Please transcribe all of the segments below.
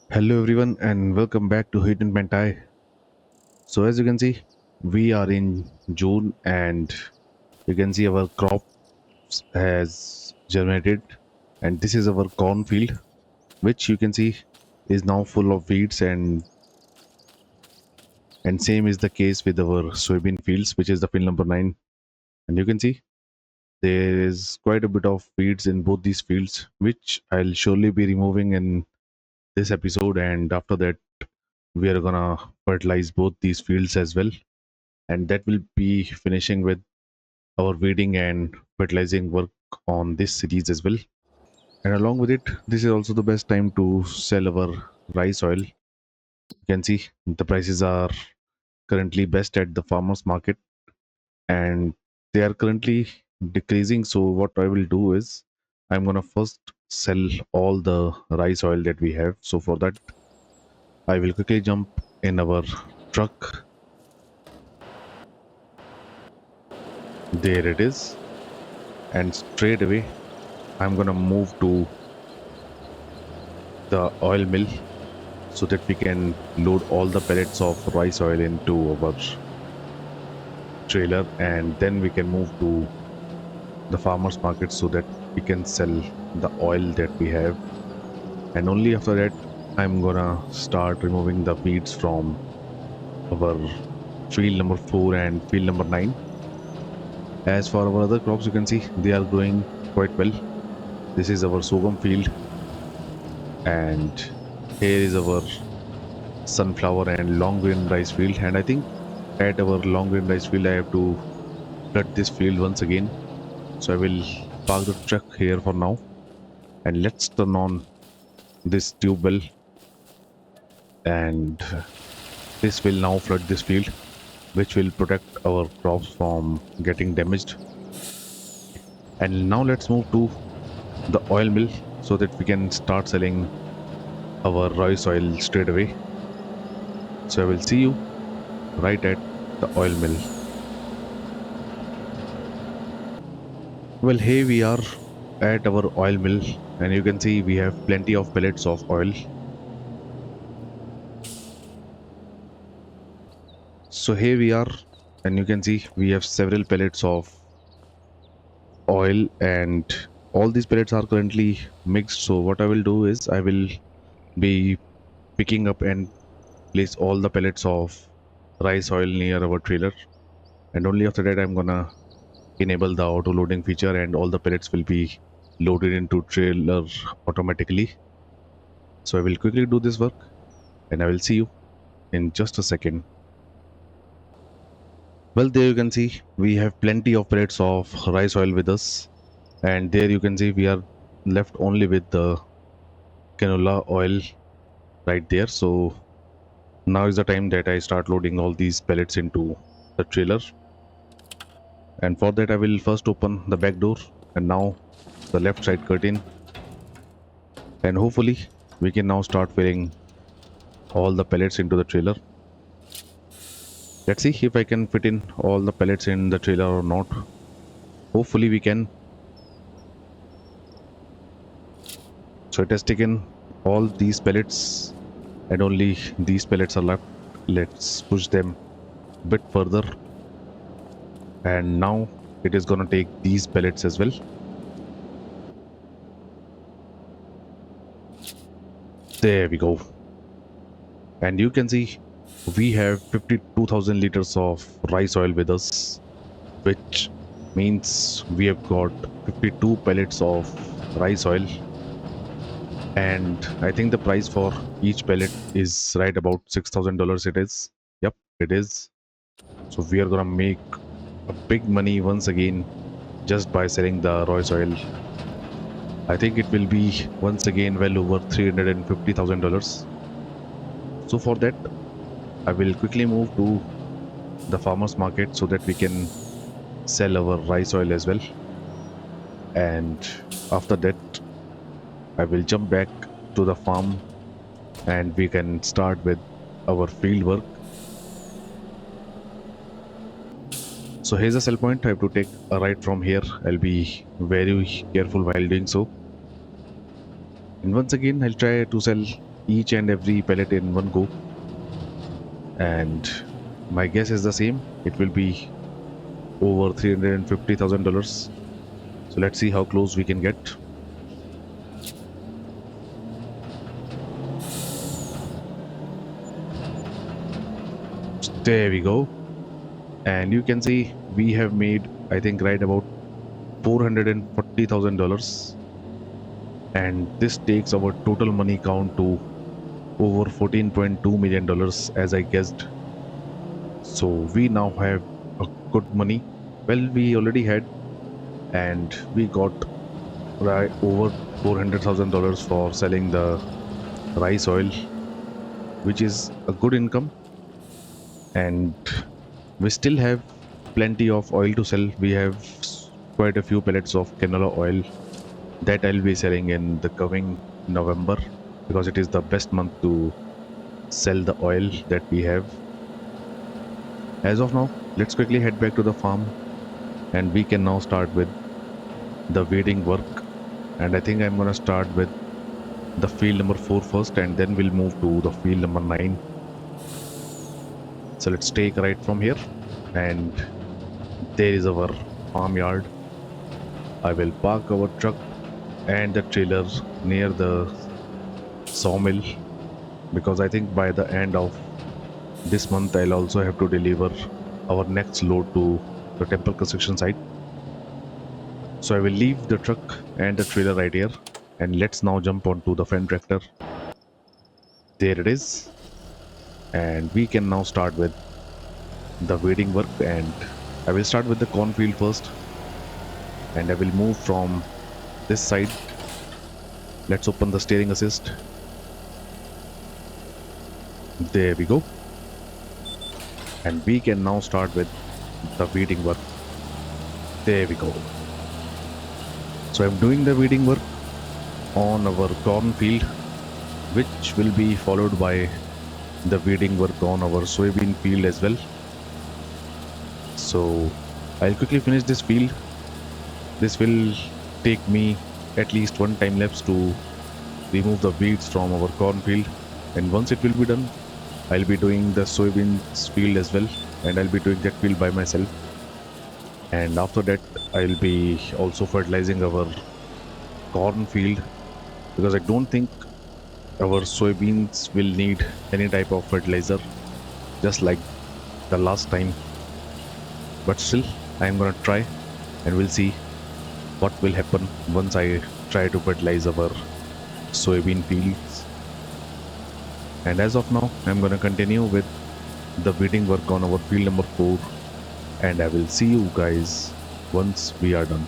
Hello everyone and welcome back to Hutan Pantai. So as you can see, we are in June and you can see our crops has germinated and this is our cornfield which you can see is now full of weeds and same is the case with our soybean fields which is the field number 9 and you can see there is quite a bit of weeds in both these fields which I'll surely be removing in this episode, and after that we are gonna fertilize both these fields as well, and that will be finishing with our weeding and fertilizing work on this series as well. And along with it, this is also the best time to sell our rice oil. You can see the prices are currently best at the farmers market and they are currently decreasing. So what I will do is I'm gonna first sell all the rice oil that we have. So for that I will quickly jump in our truck. There it is. And straight away I'm gonna move to the oil mill so that we can load all the pellets of rice oil into our trailer, and then we can move to the farmers market so that we can sell the oil that we have. And only after that I'm gonna start removing the weeds from our field number 4 and field number 9. As for our other crops, you can see they are growing quite well. This is our sorghum field and here is our sunflower and long grain rice field, and I think at our long grain rice field I have to flood this field once again. So I will park the truck here for now and let's turn on this tube well, and this will now flood this field which will protect our crops from getting damaged. And now let's move to the oil mill so that we can start selling our rice oil straight away. So I will see you right at the oil mill. Well, here we are at our oil mill and you can see we have plenty of pellets of oil. So here we are and you can see we have several pellets of oil and all these pellets are currently mixed. So what I will do is I will be picking up and place all the pellets of rice oil near our trailer, and only after that I'm gonna enable the auto loading feature and all the pellets will be loaded into trailer automatically. So I will quickly do this work and I will see you in just a second. Well, there you can see we have plenty of pellets of rice oil with us, and there you can see we are left only with the canola oil right there. So now is the time that I start loading all these pellets into the trailer, and for that I will first open the back door and now the left side curtain, and hopefully we can now start filling all the pellets into the trailer. Let's see if I can fit in all the pellets in the trailer or not. Hopefully we can. So it has taken all these pellets and only these pellets are left. Let's push them a bit further, and now it is gonna take these pellets as well. There we go. And you can see we have 52,000 liters of rice oil with us, which means we have got 52 pellets of rice oil, and I think the price for each pellet is right about $6,000. It is, yep, it is. So we are gonna make a big money once again just by selling the rice oil. I think it will be once again well over $350,000. So for that I will quickly move to the farmers market so that we can sell our rice oil as well, and after that I will jump back to the farm and we can start with our field work. So here's a sell point. I have to take a right from here. I'll be very careful while doing so, and once again I'll try to sell each and every pellet in one go. And my guess is the same. It will be over $350,000. So let's see how close we can get. There we go. And you can see we have made, I think, right about $440,000. And this takes our total money count to over $14.2 million as I guessed. So we now have a good money. Well, we already had, and we got right over $400,000 for selling the rice oil, which is a good income. And we still have plenty of oil to sell. We have quite a few pellets of canola oil that I'll be selling in the coming November, because it is the best month to sell the oil that we have. As of now, let's quickly head back to the farm, and we can now start with the weeding work. And I think I'm gonna start with the field number 4 first, and then we'll move to the field number 9. So let's take right from here, and there is our farmyard. I will park our truck and the trailer near the sawmill, because I think by the end of this month I'll also have to deliver our next load to the temple construction site. So I will leave the truck and the trailer right here, and let's now jump onto the front tractor. There it is, and we can now start with the weeding work. And I will start with the cornfield first, and I will move from this side. Let's open the steering assist. There we go. And we can now start with the weeding work. There we go. So I'm doing the weeding work on our cornfield, which will be followed by the weeding work on our soybean field as well. So I'll quickly finish this field. This will take me at least one time lapse to remove the weeds from our cornfield, and once it will be done, I'll be doing the soybeans field as well, and I'll be doing that field by myself. And after that, I'll be also fertilizing our cornfield, because I don't think our soybeans will need any type of fertilizer, just like the last time. But still, I'm gonna try, and we'll see what will happen once I try to fertilize our soybean fields. And as of now, I'm gonna continue with the weeding work on our field number 4, and I will see you guys once we are done.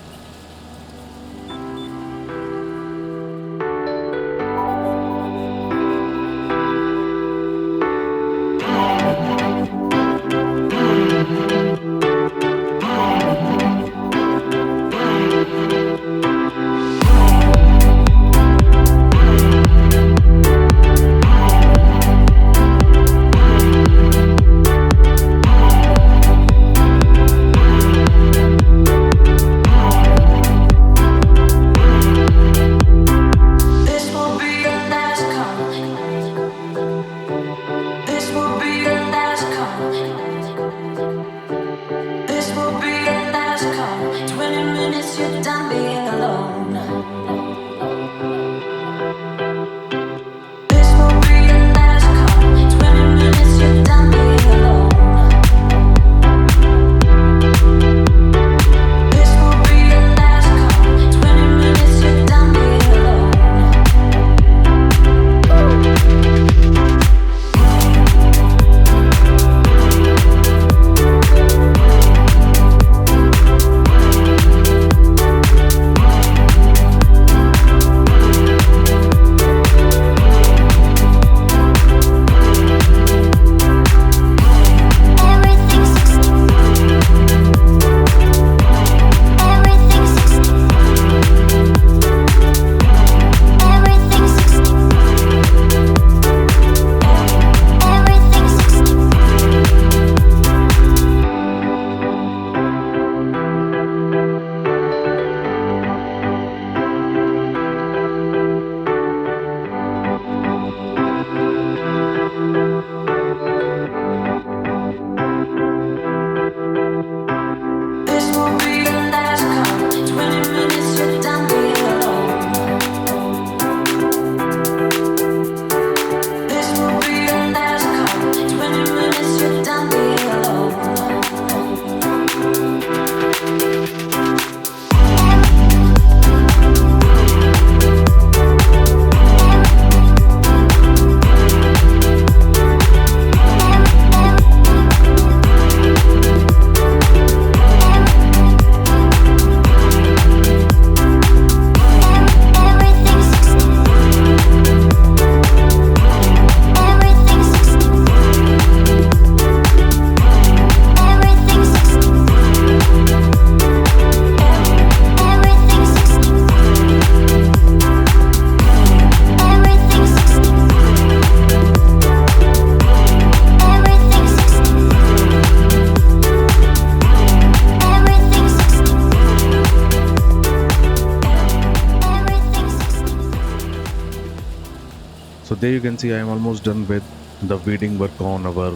there you can see I am almost done with the weeding work on our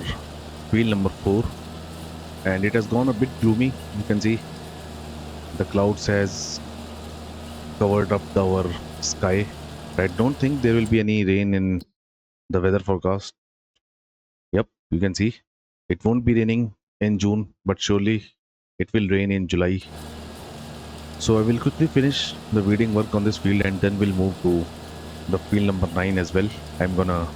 field number 4, and it has gone a bit gloomy. You can see the clouds has covered up our sky. I don't think there will be any rain in the weather forecast. Yep, you can see it won't be raining in June, but surely it will rain in July. So I will quickly finish the weeding work on this field and then we'll move to the field number 9 as well. I'm gonna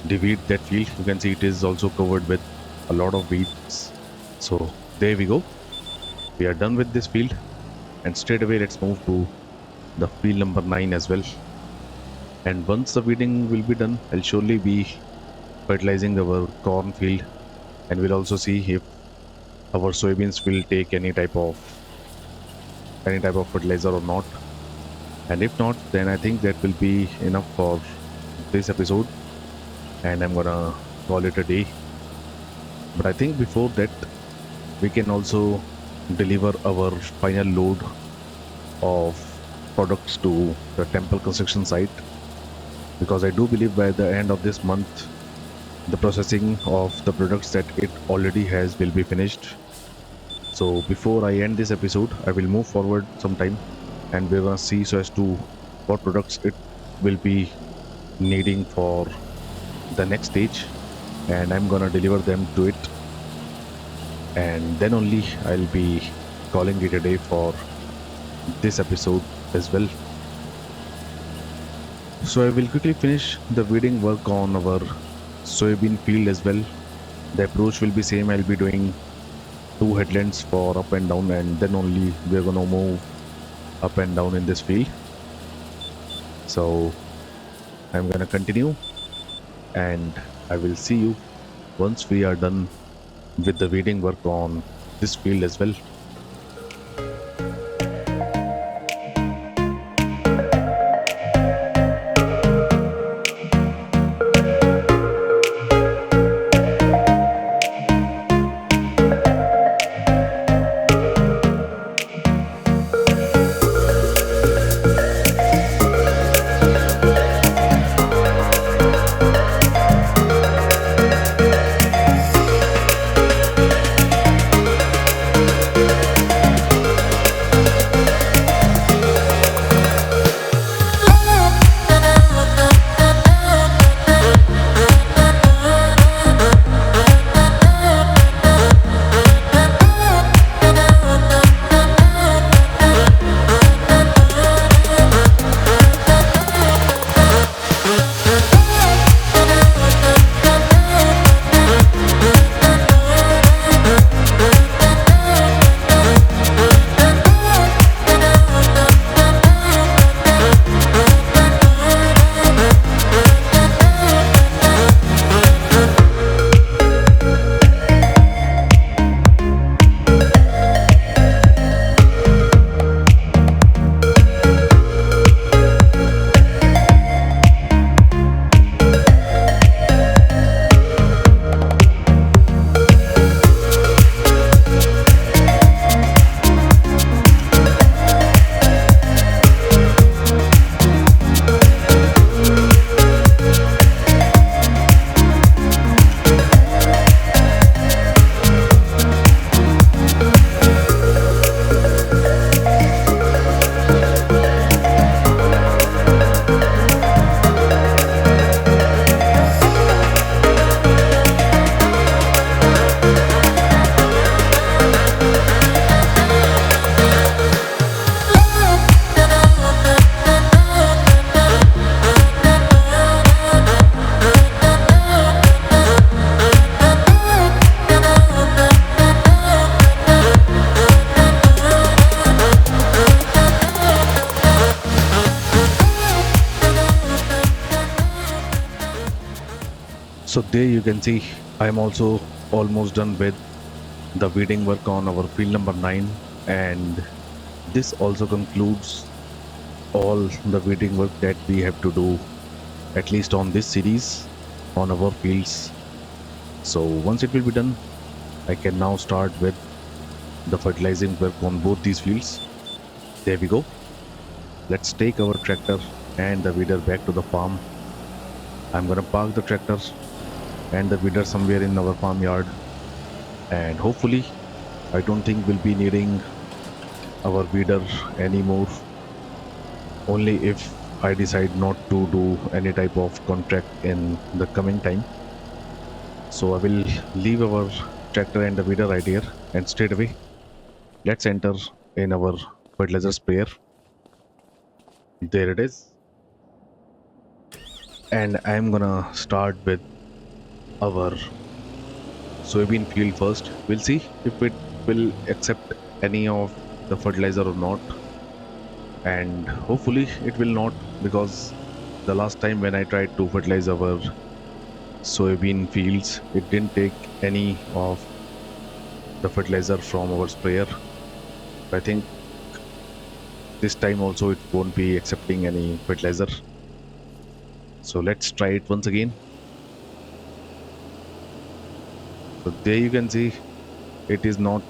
deweed that field. You can see it is also covered with a lot of weeds. So there we go. We are done with this field, and straight away let's move to the field number 9 as well. And once the weeding will be done, I'll surely be fertilizing our corn field, and we'll also see if our soybeans will take any type of fertilizer or not. And if not, then I think that will be enough for this episode, and I'm gonna call it a day. But I think before that, we can also deliver our final load of products to the temple construction site, because I do believe by the end of this month the processing of the products that it already has will be finished. So before I end this episode, I will move forward sometime and we're gonna see so as to what products it will be needing for the next stage, and I'm gonna deliver them to it, and then only I'll be calling it a day for this episode as well. So I will quickly finish the weeding work on our soybean field as well. The approach will be same. I'll be doing 2 headlands for up and down, and then only we're gonna move up and down in this field. So I'm gonna continue, and I will see you once we are done with the weeding work on this field as well. So there you can see I am also almost done with the weeding work on our field number 9, and this also concludes all the weeding work that we have to do, at least on this series, on our fields. So once it will be done, I can now start with the fertilizing work on both these fields. There we go. Let's take our tractor and the weeder back to the farm I'm gonna park the tractor and the weeder somewhere in our farmyard, and hopefully I don't think we'll be needing our weeder anymore, only if I decide not to do any type of contract in the coming time. So I will leave our tractor and the weeder right here, and straight away let's enter in our fertilizer sprayer. There it is. And I'm gonna start with our soybean field first. We'll see if it will accept any of the fertilizer or not, and hopefully it will not, because the last time when I tried to fertilize our soybean fields, it didn't take any of the fertilizer from our sprayer. I think this time also it won't be accepting any fertilizer. So let's try it once again. So there you can see it is not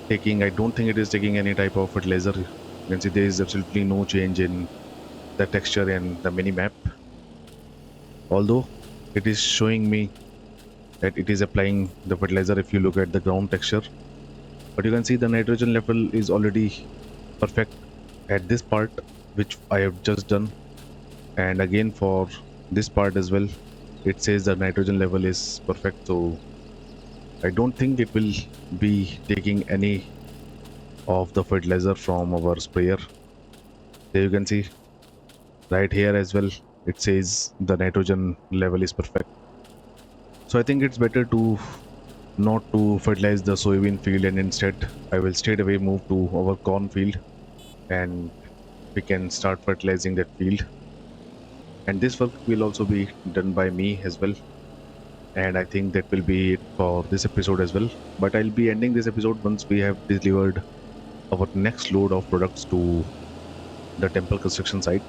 taking, I don't think it is taking any type of fertilizer. You can see there is absolutely no change in the texture and the mini map, although it is showing me that it is applying the fertilizer if you look at the ground texture. But you can see the nitrogen level is already perfect at this part, which I have just done, and again for this part as well, it says the nitrogen level is perfect. So I don't think it will be taking any of the fertilizer from our sprayer. There you can see right here as well, it says the nitrogen level is perfect. So I think it's better to not to fertilize the soybean field, and instead I will straight away move to our corn field, and we can start fertilizing that field. And this work will also be done by me as well, and I think that will be it for this episode as well. But I'll be ending this episode once we have delivered our next load of products to the temple construction site.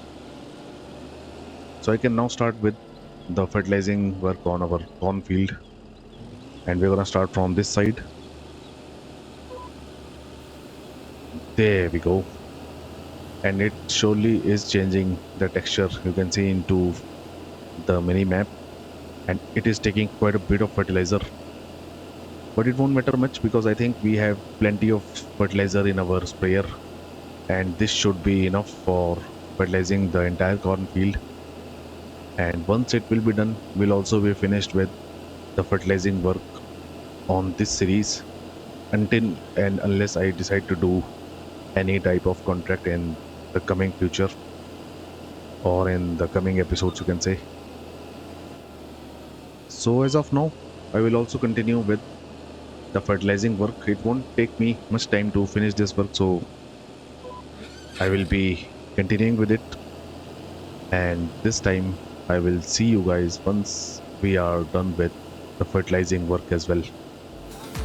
So I can now start with the fertilizing work on our corn field, and we're gonna start from this side. There we go. And it surely is changing the texture, you can see into the mini map, and it is taking quite a bit of fertilizer, but it won't matter much because I think we have plenty of fertilizer in our sprayer, and this should be enough for fertilizing the entire corn field. And once it will be done, we'll also be finished with the fertilizing work on this series, until and unless I decide to do any type of contract in the coming future, or in the coming episodes you can say. So as of now, I will also continue with the fertilizing work. It won't take me much time to finish this work, so I will be continuing with it, and this time I will see you guys once we are done with the fertilizing work as well.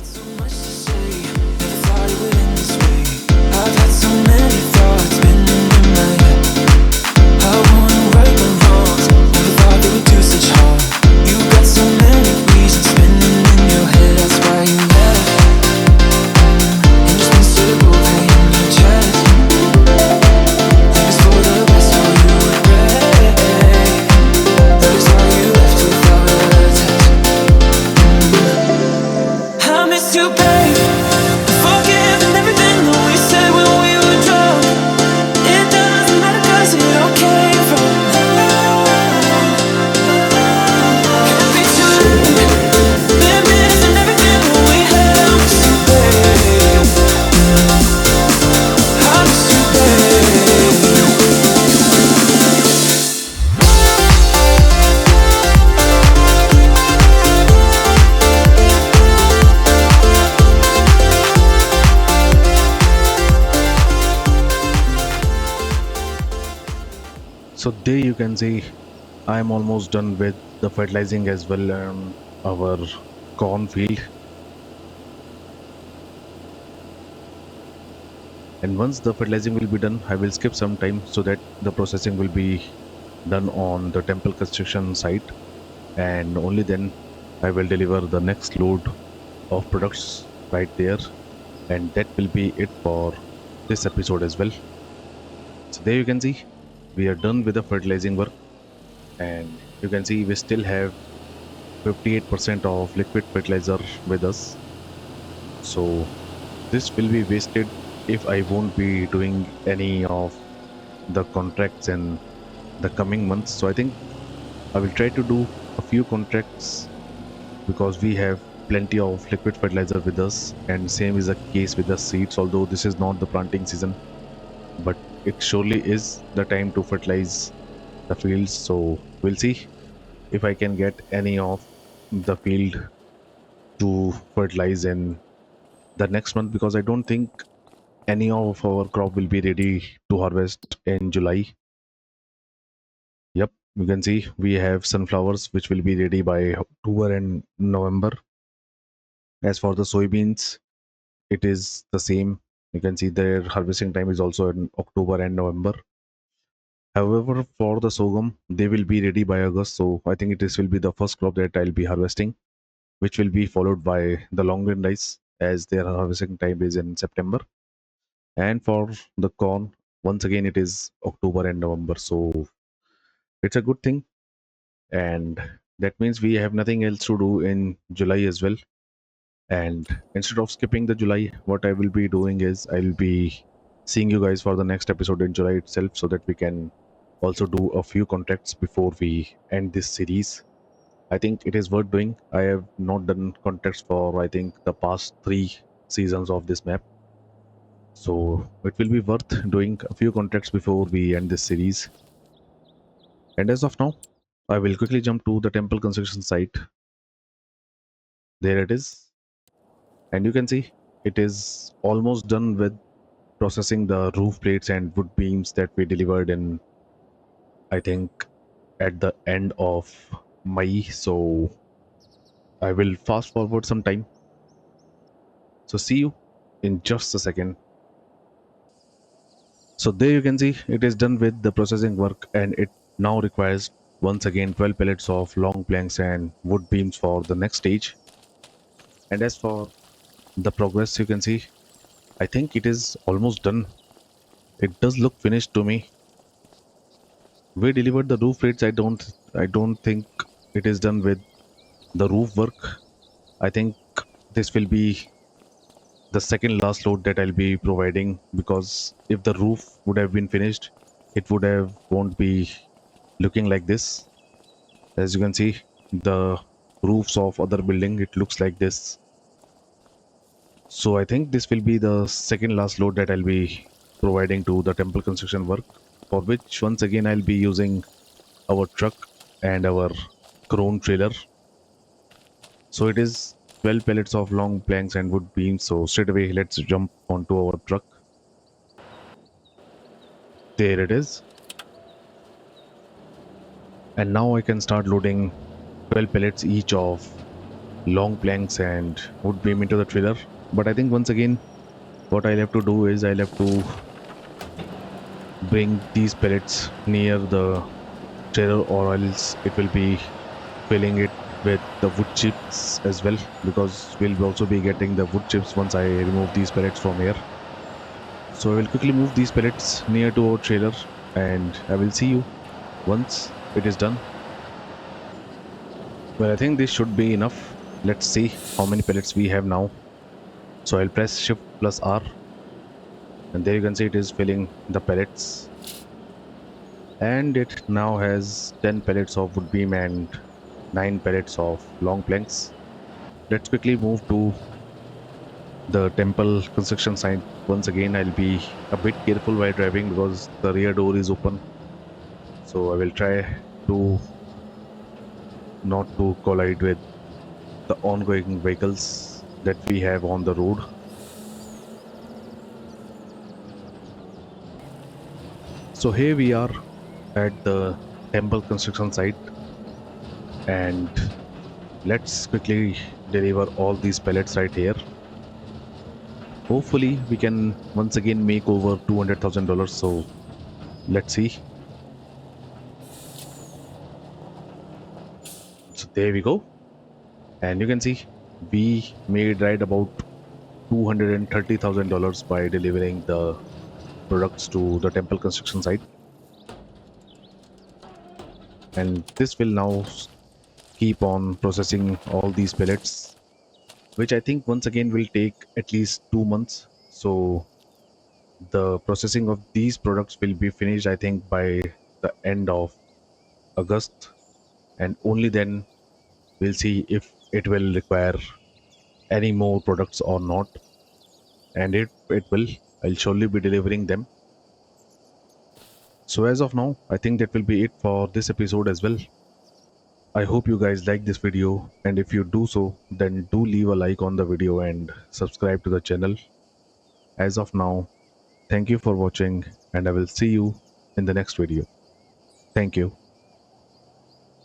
So much to say, never thought it would end this way. I've had so many thoughts spinning in my head. I wanna right my wrongs, never thought they would do such harm. You got so many reasons spinning in your head, that's why you left. And just miserable pain in your chest. Think it's for the best, so you regret. That's why you left without a test. I miss you, babe. Forgiving everything that we said when we were drunk. It doesn't matter 'cause it all came from love. Can't be too late. Limits and everything that we had. I miss you, babe. I miss you, babe. So there you can see I am almost done with the fertilizing as well on our corn field. And once the fertilizing will be done, I will skip some time so that the processing will be done on the temple construction site, and only then I will deliver the next load of products right there, and that will be it for this episode as well. So there you can see we are done with the fertilizing work, and You can see we still have 58% of liquid fertilizer with us. So this will be wasted if I won't be doing any of the contracts in the coming months. So I think I will try to do a few contracts because we have plenty of liquid fertilizer with us, and same is the case with the seeds. Although this is not the planting season, but it surely is the time to fertilize the fields. So we'll see if I can get any of the field to fertilize in the next month, because I don't think any of our crop will be ready to harvest in July. Yep, you can see we have sunflowers which will be ready by October and November. As for the soybeans, it is the same. You can see their harvesting time is also in October and November. However, for the sorghum, they will be ready by August. So I think this will be the first crop that I'll be harvesting, which will be followed by the long grain rice as their harvesting time is in September. And for the corn, once again, it is October and November. So it's a good thing. And that means we have nothing else to do in July as well. And instead of skipping the July, what I will be doing is I'll be seeing you guys for the next episode in July itself so that we can also do a few contracts before we end this series. I think it is worth doing. I have not done contracts for I think the past 3 seasons of this map. So it will be worth doing a few contracts before we end this series. And as of now, I will quickly jump to the temple construction site. There it is. And you can see it is almost done with processing the roof plates and wood beams that we delivered in, I think, at the end of May. So I will fast forward some time. So see you in just a second. So there you can see it is done with the processing work, and it now requires once again 12 pellets of long planks and wood beams for the next stage. And as for the progress, you can see I think it is almost done. It does look finished to me. We delivered the roof rates. I don't think it is done with the roof work. I think this will be the second last load that I'll be providing, because if the roof would have been finished, it would have won't be looking like this. As you can see, the roofs of other building, it looks like this. So I think this will be the second last load that I'll be providing to the temple construction work, for which once again I'll be using our truck and our crone trailer. So it is 12 pellets of long planks and wood beams. So straight away, let's jump onto our truck. There it is. And now I can start loading 12 pellets each of long planks and wood beam into the trailer. But I think once again, what I'll have to do is I'll have to bring these pellets near the trailer, or else it will be filling it with the wood chips as well, because we'll also be getting the wood chips once I remove these pellets from here. So I will quickly move these pellets near to our trailer, and I will see you once it is done. Well, I think this should be enough. Let's see how many pellets we have now. So I'll press Shift plus R, and there you can see it is filling the pellets. And it now has 10 pellets of wood beam and 9 pellets of long planks. Let's quickly move to the temple construction site. Once again, I'll be a bit careful while driving because the rear door is open. So I will try to not to collide with the ongoing vehicles that we have on the road. So here we are at the temple construction site, and let's quickly deliver all these pellets right here. Hopefully we can once again make over $200,000. So let's see. So there we go, and you can see we made right about $230,000 by delivering the products to the temple construction site. and this will now keep on processing all these pellets, which I think once again will take at least 2 months. So the processing of these products will be finished, I think, by the end of August, and only then we'll see if it will require any more products or not. And it will, I'll surely be delivering them. So as of now, I think that will be it for this episode as well. I hope you guys like this video, and if you do so, then do leave a like on the video and subscribe to the channel. As of now, thank you for watching, and I will see you in the next video. Thank you.